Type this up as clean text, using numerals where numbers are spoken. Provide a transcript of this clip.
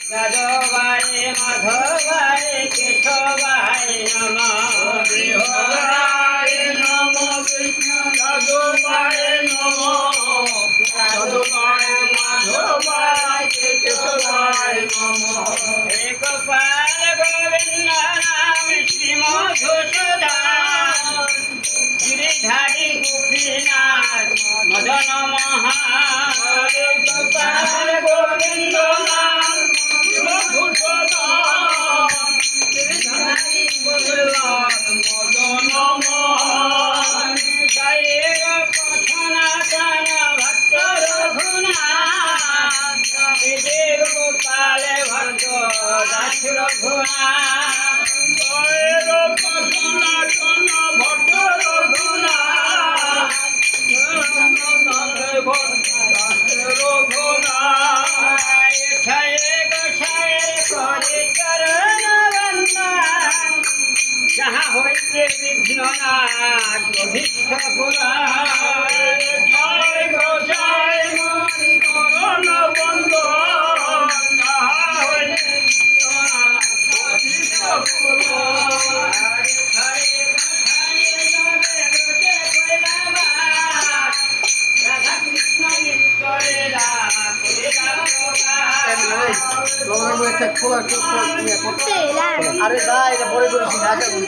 যাদবায় মাধবায় কেশবায় নমঃ। হরায় নম কৃষ্ণ যাদবায় নম যাদবায় মাধবায় কেশবায় নম। হে গোপাল গোবিন্দ নাম শ্রী মধুসূদন গিরিধারী গোপীনাথ মদন মোহন। হরে গোপাল গোবিন্দ নাম মধুসূদন গিরিধারী গোপীনাথ মদন মোহন। জয় সনাতন ভক্ত রঘুনাথ শ্রী গোপাল ভক্ত দাস রঘুনাথ। জয় সনাতন ভক্ত রঘুনাথ রঘুনাথ। জয় গোসায় করে চরণ বন্দন যাহা হইতে বিঘ্ন নাশ অভীষ্ট পুরাণ। জয় গোসাই করণ বন্ধ যাহা হইতে আরে দা এটা বড় করেছি না আশা করি